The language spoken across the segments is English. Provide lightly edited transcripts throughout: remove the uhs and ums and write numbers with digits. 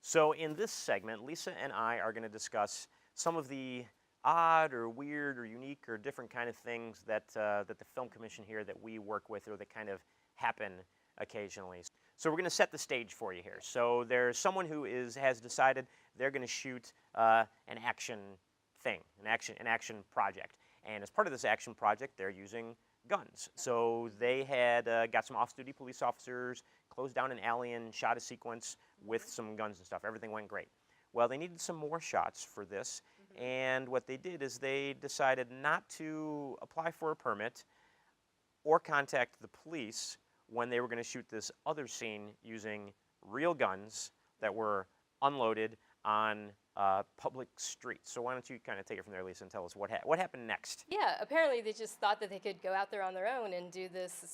So in this segment, Lisa and I are going to discuss some of the odd or weird or unique or different kind of things that that the Film Commission here that we work with or that kind of happen occasionally. So we're going to set the stage for you here. So there's someone who has decided they're going to shoot an action thing, an action project, and as part of this action project, they're using guns. So they had got some off-duty police officers, closed down an alley and shot a sequence with some guns and stuff. Everything went great. Well, they needed some more shots for this, and what they did is they decided not to apply for a permit or contact the police when they were going to shoot this other scene using real guns that were unloaded on public streets. So why don't you kind of take it from there, Lisa, and tell us what happened next? Yeah, apparently they just thought that they could go out there on their own and do this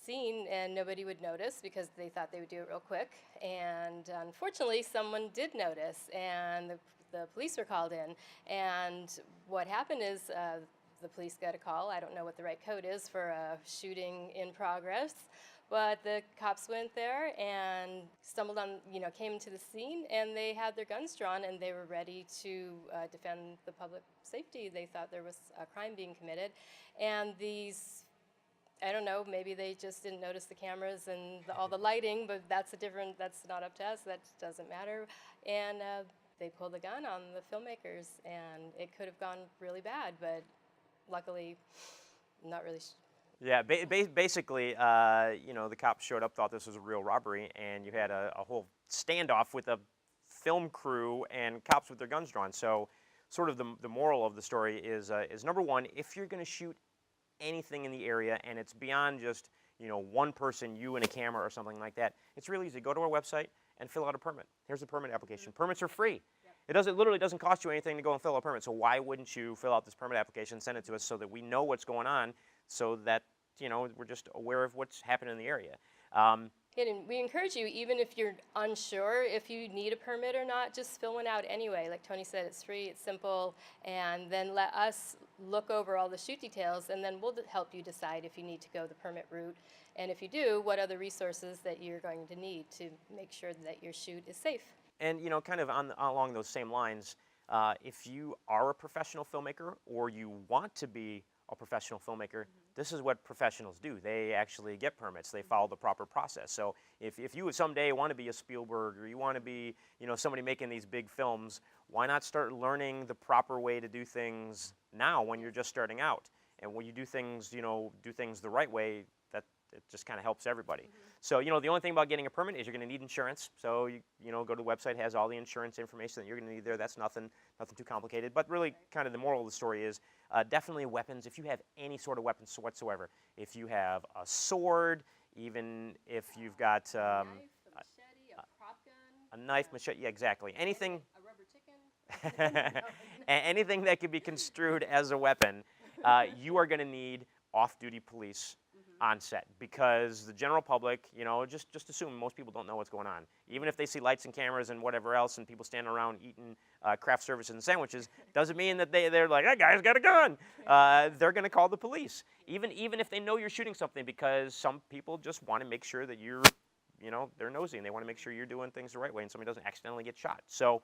scene and nobody would notice because they thought they would do it real quick. And unfortunately, someone did notice, and the police were called in. And what happened is the police got a call. I don't know what the right code is for a shooting in progress. But the cops went there and stumbled on, came to the scene, and they had their guns drawn, and they were ready to defend the public safety. They thought there was a crime being committed. And these, I don't know, maybe they just didn't notice the cameras and all the lighting, but that's not up to us. That doesn't matter. And they pulled the gun on the filmmakers, and it could have gone really bad, but luckily, not really. Yeah, basically, the cops showed up, thought this was a real robbery, and you had a whole standoff with a film crew and cops with their guns drawn. So sort of the moral of the story is number one, if you're going to shoot anything in the area and it's beyond just, one person, you and a camera or something like that, it's really easy. Go to our website and fill out a permit. Here's a permit application. Permits are free. It literally doesn't cost you anything to go and fill out a permit. So why wouldn't you fill out this permit application, send it to us so that we know what's going on, so that we're just aware of what's happening in the area. And we encourage you, even if you're unsure if you need a permit or not, just fill one out anyway. Like Tony said, it's free, it's simple, and then let us look over all the shoot details, and then we'll help you decide if you need to go the permit route. And if you do, what other resources that you're going to need to make sure that your shoot is safe. And kind of along those same lines, if you are a professional filmmaker or you want to be a professional filmmaker, this is what professionals do. They actually get permits. They follow the proper process. So if you someday want to be a Spielberg or you want to be somebody making these big films, why not start learning the proper way to do things now when you're just starting out? And when you do things the right way, that it just kind of helps everybody. So the only thing about getting a permit is you're going to need insurance. So go to the website, has all the insurance information that you're going to need there. That's nothing too complicated. But really, kind of the moral of the story is definitely weapons. If you have any sort of weapons whatsoever, if you have a sword, even if you've got a knife, a machete, a prop gun, a knife, machete, yeah, exactly, anything, a rubber chicken, anything that could be construed as a weapon, you are going to need off-duty police on set, because the general public, just assume most people don't know what's going on. Even if they see lights and cameras and whatever else and people standing around eating craft services and sandwiches, doesn't mean that they're like, that guy's got a gun. They're going to call the police, even if they know you're shooting something, because some people just want to make sure that you're, they're nosy and they want to make sure you're doing things the right way and somebody doesn't accidentally get shot. So.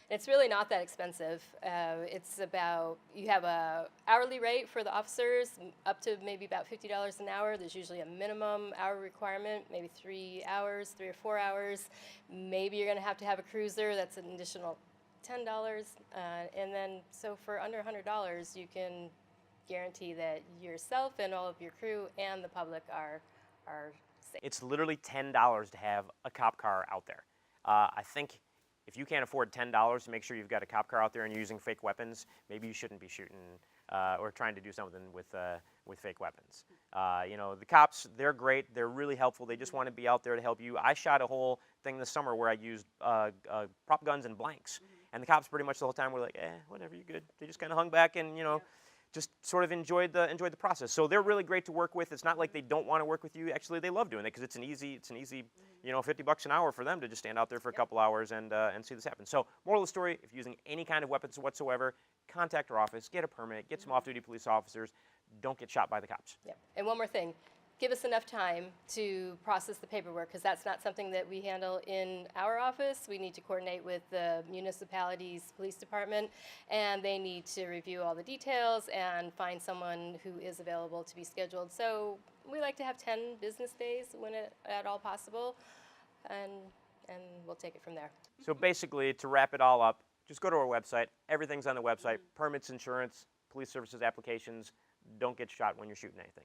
It's really not that expensive. It's about, you have a hourly rate for the officers, up to maybe about $50 an hour. There's usually a minimum hour requirement, maybe 3 hours, 3 or 4 hours. Maybe you're going to have a cruiser. That's an additional $10. And then, so for under $100, you can guarantee that yourself and all of your crew and the public are safe. It's literally $10 to have a cop car out there. I think if you can't afford $10 to make sure you've got a cop car out there and you're using fake weapons, maybe you shouldn't be shooting or trying to do something with fake weapons. The cops, they're great. They're really helpful. They just want to be out there to help you. I shot a whole thing this summer where I used prop guns and blanks. And the cops pretty much the whole time were like, whatever, you're good. They just kind of hung back and, just sort of enjoyed the process. So they're really great to work with. It's not like they don't want to work with you. Actually, they love doing it because it's an easy, $50 an hour for them to just stand out there for a couple hours and see this happen. So moral of the story, if you're using any kind of weapons whatsoever, contact our office, get a permit, get some off-duty police officers. Don't get shot by the cops. Yep. And one more thing. give us enough time to process the paperwork, because that's not something that we handle in our office. We need to coordinate with the municipality's police department, and they need to review all the details and find someone who is available to be scheduled. So we like to have 10 business days when at all possible, and we'll take it from there. So basically, to wrap it all up, just go to our website. Everything's on the website. Permits, insurance, police services applications. Don't get shot when you're shooting anything.